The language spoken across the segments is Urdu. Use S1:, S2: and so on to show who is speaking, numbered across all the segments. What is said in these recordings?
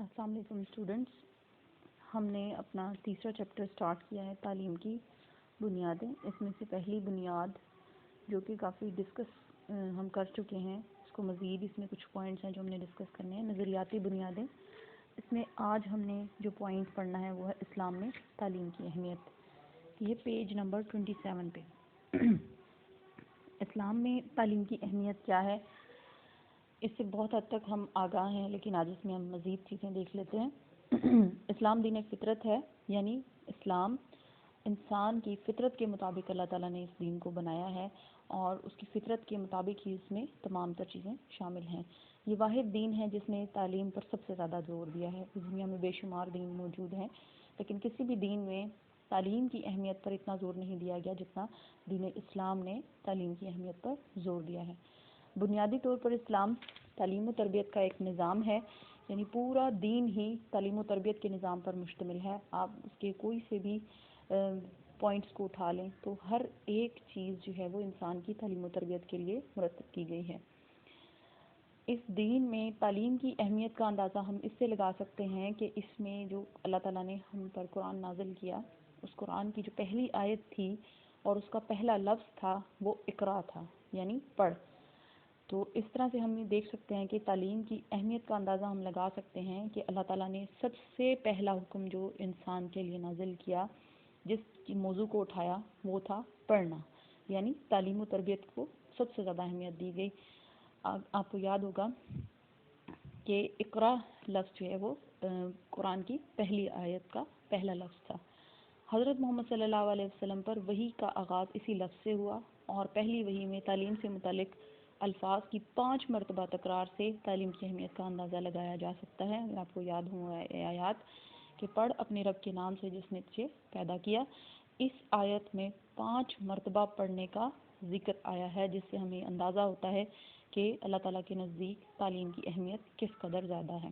S1: السلام علیکم اسٹوڈنٹس، ہم نے اپنا تیسرا چیپٹر سٹارٹ کیا ہے تعلیم کی بنیادیں۔ اس میں سے پہلی بنیاد جو کہ کافی ڈسکس ہم کر چکے ہیں، اس کو مزید اس میں کچھ پوائنٹس ہیں جو ہم نے ڈسکس کرنے ہیں، نظریاتی بنیادیں۔ اس میں آج ہم نے جو پوائنٹ پڑھنا ہے وہ ہے اسلام میں تعلیم کی اہمیت۔ یہ پیج نمبر 27 پہ اسلام میں تعلیم کی اہمیت کیا ہے، اس سے بہت حد تک ہم آگاہ ہیں، لیکن آج اس میں ہم مزید چیزیں دیکھ لیتے ہیں۔ اسلام دین فطرت ہے، یعنی اسلام انسان کی فطرت کے مطابق اللہ تعالیٰ نے اس دین کو بنایا ہے اور اس کی فطرت کے مطابق ہی اس میں تمام تر چیزیں شامل ہیں۔ یہ واحد دین ہے جس نے تعلیم پر سب سے زیادہ زور دیا ہے۔ اس دنیا میں بے شمار دین موجود ہیں، لیکن کسی بھی دین میں تعلیم کی اہمیت پر اتنا زور نہیں دیا گیا جتنا دین اسلام نے تعلیم کی اہمیت پر زور دیا ہے۔ بنیادی طور پر اسلام تعلیم و تربیت کا ایک نظام ہے، یعنی پورا دین ہی تعلیم و تربیت کے نظام پر مشتمل ہے۔ آپ اس کے کوئی سے بھی پوائنٹس کو اٹھا لیں تو ہر ایک چیز جو ہے وہ انسان کی تعلیم و تربیت کے لیے مرتب کی گئی ہے۔ اس دین میں تعلیم کی اہمیت کا اندازہ ہم اس سے لگا سکتے ہیں کہ اس میں جو اللہ تعالیٰ نے ہم پر قرآن نازل کیا، اس قرآن کی جو پہلی آیت تھی اور اس کا پہلا لفظ تھا وہ اقرا تھا، یعنی پڑھ۔ تو اس طرح سے ہم یہ دیکھ سکتے ہیں کہ تعلیم کی اہمیت کا اندازہ ہم لگا سکتے ہیں کہ اللہ تعالیٰ نے سب سے پہلا حکم جو انسان کے لیے نازل کیا، جس موضوع کو اٹھایا، وہ تھا پڑھنا، یعنی تعلیم و تربیت کو سب سے زیادہ اہمیت دی گئی۔ آپ کو یاد ہوگا کہ اقرا لفظ جو ہے وہ قرآن کی پہلی آیت کا پہلا لفظ تھا۔ حضرت محمد صلی اللہ علیہ وسلم پر وحی کا آغاز اسی لفظ سے ہوا اور پہلی وحی میں تعلیم سے متعلق الفاظ کی 5 مرتبہ تکرار سے تعلیم کی اہمیت کا اندازہ لگایا جا سکتا ہے۔ آپ کو یاد ہوں آیات کہ پڑھ اپنے رب کے نام سے جس نے تجھے پیدا کیا، اس آیت میں 5 مرتبہ پڑھنے کا ذکر آیا ہے، جس سے ہمیں اندازہ ہوتا ہے کہ اللہ تعالیٰ کے نزدیک تعلیم کی اہمیت کس قدر زیادہ ہے۔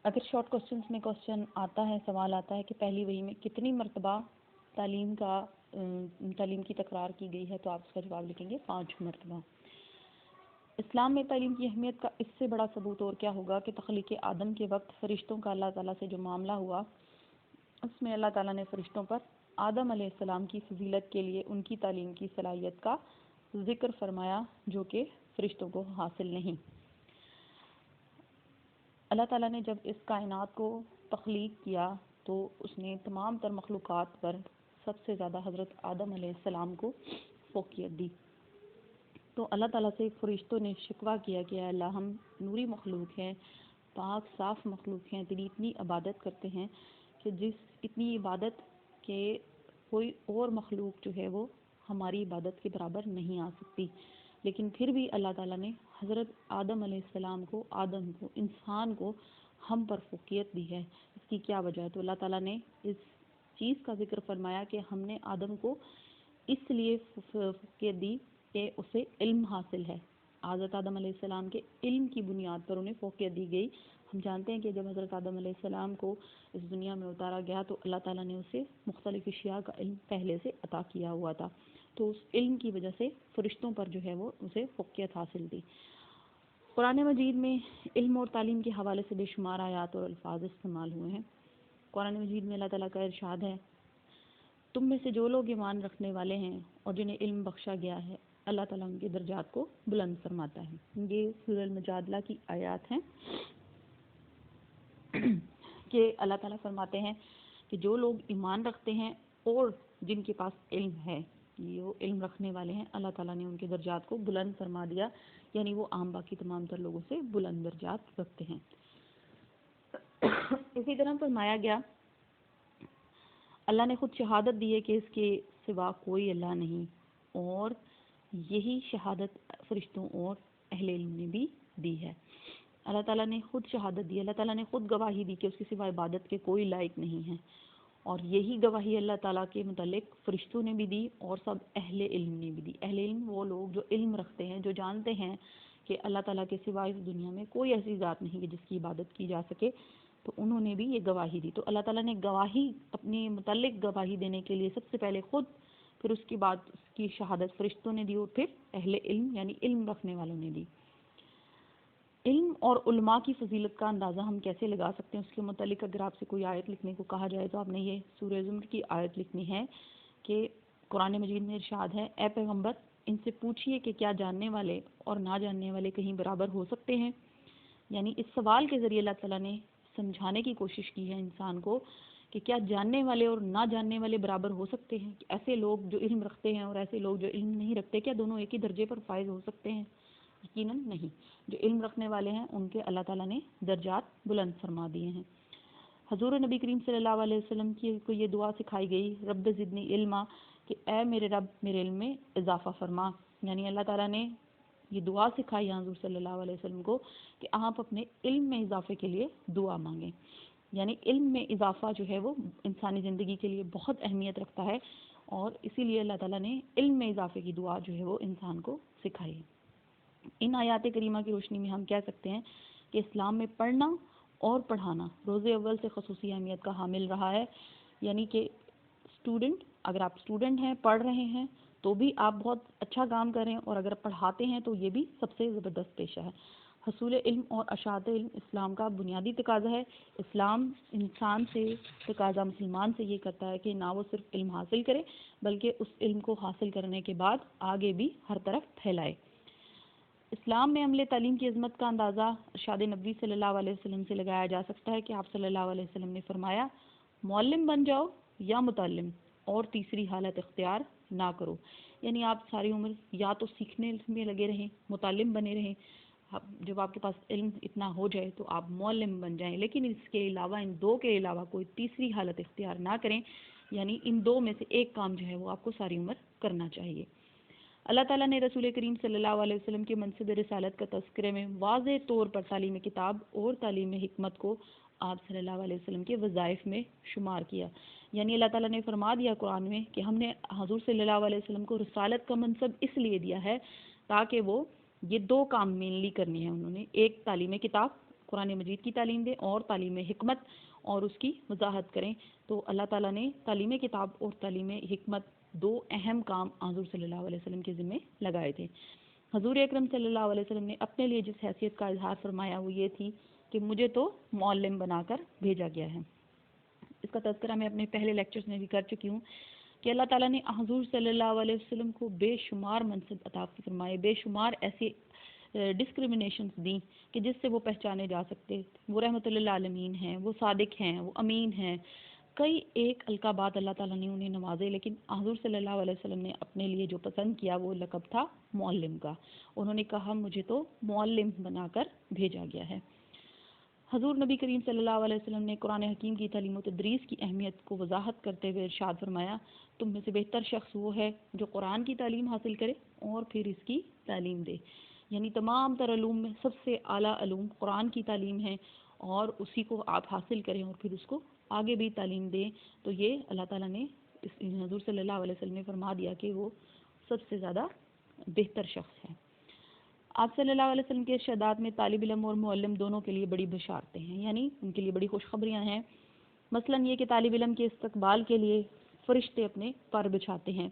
S1: اگر شارٹ کوسچنز میں کوسچن آتا ہے، سوال آتا ہے کہ پہلی وحی میں کتنی مرتبہ تعلیم کی تکرار کی گئی ہے، تو آپ اس کا جواب لکھیں گے 5 مرتبہ۔ اسلام میں تعلیم کی اہمیت کا اس سے بڑا ثبوت اور کیا ہوگا کہ تخلیق آدم کے وقت فرشتوں کا اللہ تعالیٰ سے جو معاملہ ہوا، اس میں اللہ تعالیٰ نے فرشتوں پر آدم علیہ السلام کی فضیلت کے لیے ان کی تعلیم کی صلاحیت کا ذکر فرمایا، جو کہ فرشتوں کو حاصل نہیں۔ اللہ تعالیٰ نے جب اس کائنات کو تخلیق کیا تو اس نے تمام تر مخلوقات پر سب سے زیادہ حضرت آدم علیہ السلام کو فوقیت دی۔ تو اللہ تعالیٰ سے فرشتوں نے شکوہ کیا کہ اے اللہ، ہم نوری مخلوق ہیں، پاک صاف مخلوق ہیں، تیری اتنی عبادت کرتے ہیں کہ جس اتنی عبادت کے کوئی اور مخلوق جو ہے وہ ہماری عبادت کے برابر نہیں آ سکتی۔ لیکن پھر بھی اللہ تعالیٰ نے حضرت آدم علیہ السلام کو، انسان کو ہم پر فوقیت دی ہے۔ اس کی کیا وجہ ہے؟ تو اللہ تعالیٰ نے اس چیز کا ذکر فرمایا کہ ہم نے آدم کو اس لیے فوقیت دی کہ اسے علم حاصل ہے۔ حضرت آدم علیہ السلام کے علم کی بنیاد پر انہیں فوقیت دی گئی۔ ہم جانتے ہیں کہ جب حضرت آدم علیہ السلام کو اس دنیا میں اتارا گیا تو اللہ تعالیٰ نے اسے مختلف اشیاء کا علم پہلے سے عطا کیا ہوا تھا، تو اس علم کی وجہ سے فرشتوں پر جو ہے وہ اسے فوقیت حاصل تھی۔ قرآن مجید میں علم اور تعلیم کے حوالے سے بے شمار آیات اور الفاظ استعمال ہوئے ہیں۔ قرآن مجید میں اللہ تعالیٰ کا ارشاد ہے، تم میں سے جو لوگ ایمان رکھنے والے ہیں اور جنہیں علم بخشا گیا ہے، اللہ تعالیٰ ان کے درجات کو بلند فرماتا ہے۔ یہ سورہ المجادلہ کی آیات ہیں کہ اللہ تعالیٰ فرماتے ہیں کہ جو لوگ ایمان رکھتے ہیں اور جن کے پاس علم ہے، یہ وہ علم رکھنے والے ہیں، اللہ تعالیٰ نے ان کے درجات کو بلند فرما دیا، یعنی وہ عام باقی تمام تر لوگوں سے بلند درجات رکھتے ہیں۔ اسی طرح فرمایا گیا، اللہ نے خود شہادت دی ہے کہ اس کے سوا کوئی اللہ نہیں، اور یہی شہادت فرشتوں اور اہل علم نے بھی دی ہے۔ اللہ تعالیٰ نے خود شہادت دی، اللہ تعالیٰ نے خود گواہی دی کہ اس کے سوا عبادت کے کوئی لائق نہیں ہے، اور یہی گواہی اللہ تعالیٰ کے متعلق فرشتوں نے بھی دی اور سب اہل علم نے بھی دی۔ اہل علم وہ لوگ جو علم رکھتے ہیں، جو جانتے ہیں کہ اللہ تعالیٰ کے سوا اس دنیا میں کوئی ایسی ذات نہیں کہ جس کی عبادت کی جا سکے، تو انہوں نے بھی یہ گواہی دی۔ تو اللہ تعالیٰ نے گواہی اپنے متعلق گواہی دینے کے لیے سب سے پہلے خود، پھر اس کے بعد اس کی شہادت فرشتوں نے دی اور پھر اہل علم یعنی علم رکھنے والوں نے دی۔ علم اور علماء کی فضیلت کا اندازہ ہم کیسے لگا سکتے ہیں؟ اس کے متعلق اگر آپ سے کوئی آیت لکھنے کو کہا جائے تو آپ نے یہ سورہ زمر کی آیت لکھنی ہے کہ قرآن مجید میں ارشاد ہے، اے پیغمبر ان سے پوچھئے کہ کیا جاننے والے اور نہ جاننے والے کہیں برابر ہو سکتے ہیں؟ یعنی اس سوال کے ذریعے اللہ تعالیٰ نے سمجھانے کی کوشش کی ہے انسان کو کہ کیا جاننے والے اور نہ جاننے والے برابر ہو سکتے ہیں؟ کہ ایسے لوگ جو علم رکھتے ہیں اور ایسے لوگ جو علم نہیں رکھتے، کیا دونوں ایک ہی درجے پر فائز ہو سکتے ہیں؟ یقیناً نہیں۔ جو علم رکھنے والے ہیں ان کے اللہ تعالیٰ نے درجات بلند فرما دیے ہیں۔ حضور نبی کریم صلی اللہ علیہ وسلم کی کو یہ دعا سکھائی گئی، رب زدنی علما، کہ اے میرے رب میرے علم میں اضافہ فرما۔ یعنی اللہ تعالیٰ نے یہ دعا سکھائی حضور صلی اللہ علیہ وسلم کو کہ آپ اپنے علم میں اضافے کے لیے دعا مانگیں۔ یعنی علم میں اضافہ جو ہے وہ انسانی زندگی کے لیے بہت اہمیت رکھتا ہے، اور اسی لیے اللہ تعالیٰ نے علم میں اضافے کی دعا جو ہے وہ انسان کو سکھائی۔ ان آیات کریمہ کی روشنی میں ہم کہہ سکتے ہیں کہ اسلام میں پڑھنا اور پڑھانا روز اول سے خصوصی اہمیت کا حامل رہا ہے۔ یعنی کہ اسٹوڈنٹ، اگر آپ اسٹوڈنٹ ہیں، پڑھ رہے ہیں تو بھی آپ بہت اچھا کام کریں، اور اگر پڑھاتے ہیں تو یہ بھی سب سے زبردست پیشہ ہے۔ حصول علم اور اشاعت علم اسلام کا بنیادی تقاضا ہے۔ اسلام انسان سے تقاضا مسلمان سے یہ کرتا ہے کہ نہ وہ صرف علم حاصل کرے بلکہ اس علم کو حاصل کرنے کے بعد آگے بھی ہر طرف پھیلائے۔ اسلام میں عمل تعلیم کی عظمت کا اندازہ ارشاد نبوی صلی اللہ علیہ وسلم سے لگایا جا سکتا ہے کہ آپ صلی اللہ علیہ وسلم نے فرمایا، معلم بن جاؤ یا متعلم، اور تیسری حالت اختیار نہ کرو۔ یعنی آپ ساری عمر یا تو سیکھنے میں لگے رہیں، متعلم بنے رہیں، جب آپ کے پاس علم اتنا ہو جائے تو آپ معلم بن جائیں، لیکن اس کے علاوہ، ان دو کے علاوہ کوئی تیسری حالت اختیار نہ کریں۔ یعنی ان دو میں سے ایک کام جو ہے وہ آپ کو ساری عمر کرنا چاہیے۔ اللہ تعالیٰ نے رسول کریم صلی اللہ علیہ وسلم کے منصب رسالت کا تذکرے میں واضح طور پر تعلیم کتاب اور تعلیم حکمت کو آپ صلی اللہ علیہ وسلم کے وظائف میں شمار کیا۔ یعنی اللہ تعالیٰ نے فرما دیا قرآن میں کہ ہم نے حضور صلی اللہ علیہ وسلم کو رسالت کا منصب اس لیے دیا ہے تاکہ وہ یہ دو کام مینلی کرنے ہیں انہوں نے، ایک تعلیم کتاب قرآن مجید کی تعلیم دیں اور تعلیم حکمت اور اس کی وضاحت کریں۔ تو اللہ تعالیٰ نے تعلیم کتاب اور تعلیم حکمت دو اہم کام حضور صلی اللہ علیہ وسلم کے ذمہ لگائے تھے۔ حضور اکرم صلی اللہ علیہ وسلم نے اپنے لیے جس حیثیت کا اظہار فرمایا وہ یہ تھی کہ مجھے تو معلم بنا کر بھیجا گیا ہے۔ اس کا تذکرہ میں اپنے پہلے لیکچرز میں بھی کر چکی ہوں کہ اللہ تعالیٰ نے حضور صلی اللہ علیہ وسلم کو بے شمار منصب عطا فرمائے، بے شمار ایسی ڈسکریمنیشنز دیں کہ جس سے وہ پہچانے جا سکتے۔ وہ رحمۃ للعالمین ہیں، وہ صادق ہیں، وہ امین ہیں، کئی ایک القابات اللہ تعالیٰ نے انہیں نوازے، لیکن حضور صلی اللہ علیہ وسلم نے اپنے لیے جو پسند کیا وہ لقب تھا معلم کا۔ انہوں نے کہا مجھے تو معلم بنا کر بھیجا گیا ہے۔ حضور نبی کریم صلی اللہ علیہ وسلم نے قرآن حکیم کی تعلیم و تدریس کی اہمیت کو وضاحت کرتے ہوئے ارشاد فرمایا، تم میں سے بہتر شخص وہ ہے جو قرآن کی تعلیم حاصل کرے اور پھر اس کی تعلیم دے۔ یعنی تمام تر علوم میں سب سے اعلیٰ علوم قرآن کی تعلیم ہے، اور اسی کو آپ حاصل کریں اور پھر اس کو آگے بھی تعلیم دیں۔ تو یہ اللہ تعالیٰ نے حضور صلی اللہ علیہ وسلم نے فرما دیا کہ وہ سب سے زیادہ بہتر شخص ہے۔ آپ صلی اللہ علیہ وسلم کے ارشادات میں طالب علم اور معلم دونوں کے لیے بڑی بشارتیں ہیں، یعنی ان کے لیے بڑی خوشخبریاں ہیں۔ مثلاً یہ کہ طالب علم کے استقبال کے لیے فرشتے اپنے پر بچھاتے ہیں۔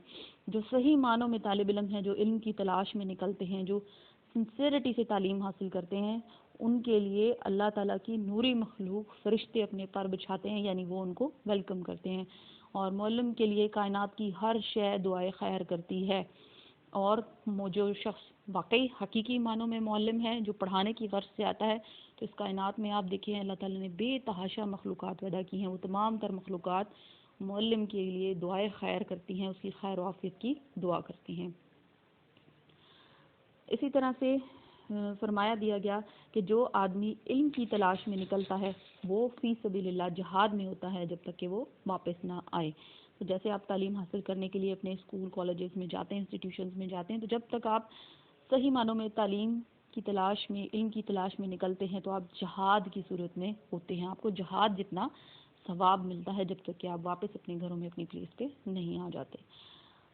S1: جو صحیح معنوں میں طالب علم ہیں، جو علم کی تلاش میں نکلتے ہیں، جو سنسیئرٹی سے تعلیم حاصل کرتے ہیں، ان کے لیے اللہ تعالیٰ کی نوری مخلوق فرشتے اپنے پر بچھاتے ہیں، یعنی وہ ان کو ویلکم کرتے ہیں۔ اور معلم کے لیے کائنات کی ہر شے دعائے خیر کرتی ہے، اور جو شخص واقعی حقیقی معنوں میں معلم ہے، جو پڑھانے کی غرض سے آتا ہے، تو اس کائنات میں آپ دیکھیں اللہ تعالیٰ نے بے تحاشا مخلوقات پیدا کی ہیں، وہ تمام تر مخلوقات معلم کے لیے دعائے خیر کرتی ہیں، اس کی خیر و عافیت کی دعا کرتی ہیں۔ اسی طرح سے فرمایا دیا گیا کہ جو آدمی علم کی تلاش میں نکلتا ہے وہ فی سبیل اللہ جہاد میں ہوتا ہے جب تک کہ وہ واپس نہ آئے۔ تو جیسے آپ تعلیم حاصل کرنے کے لیے اپنے اسکول کالجز میں جاتے ہیں، انسٹیٹیوشنز میں جاتے ہیں، تو جب تک آپ صحیح معنوں میں تعلیم کی تلاش میں، علم کی تلاش میں نکلتے ہیں تو آپ جہاد کی صورت میں ہوتے ہیں، آپ کو جہاد جتنا ثواب ملتا ہے جب تک کہ آپ واپس اپنے گھروں میں اپنی پلیس پہ نہیں آ جاتے۔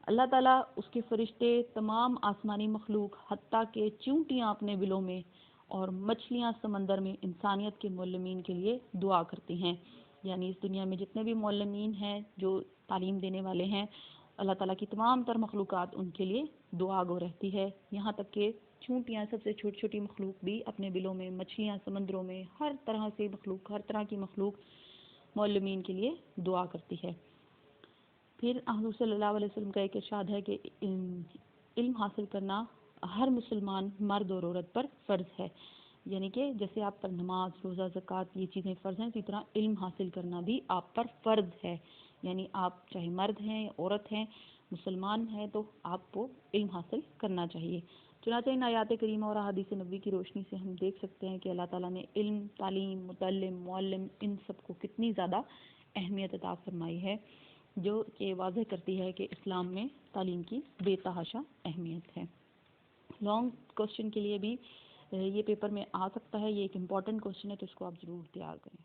S1: اللہ تعالیٰ، اس کے فرشتے، تمام آسمانی مخلوق، حتیٰ کہ چونٹیاں اپنے بلوں میں اور مچھلیاں سمندر میں انسانیت کے معلمین کے لیے دعا کرتی ہیں۔ یعنی اس دنیا میں جتنے بھی معلمین ہیں جو تعلیم دینے والے ہیں، اللہ تعالیٰ کی تمام تر مخلوقات ان کے لیے دعا گو رہتی ہے، یہاں تک کہ چونٹیاں سب سے چھوٹی چھوٹی مخلوق بھی اپنے بلوں میں، مچھلیاں سمندروں میں، ہر طرح سے مخلوق، ہر طرح کی مخلوق معلمین کے لیے دعا کرتی ہے۔ پھر حضور صلی اللہ علیہ وسلم کا ایک ارشاد ہے کہ علم حاصل کرنا ہر مسلمان مرد اور عورت پر فرض ہے، یعنی کہ جیسے آپ پر نماز، روزہ، زکوٰۃ یہ چیزیں فرض ہیں، اسی طرح علم حاصل کرنا بھی آپ پر فرض ہے، یعنی آپ چاہے مرد ہیں یا عورت ہیں، مسلمان ہیں تو آپ کو علم حاصل کرنا چاہیے۔ چنانچہ ان آیات کریمہ اور احادیث نبوی کی روشنی سے ہم دیکھ سکتے ہیں کہ اللہ تعالیٰ نے علم، تعلیم، متعلم، معلم ان سب کو کتنی زیادہ اہمیت عطا فرمائی ہے، جو کہ واضح کرتی ہے کہ اسلام میں تعلیم کی بے تحاشا اہمیت ہے۔ لانگ کوشچن کے لیے بھی یہ پیپر میں آ سکتا ہے، یہ ایک امپورٹنٹ کوشچن ہے تو اس کو آپ ضرور تیار کریں۔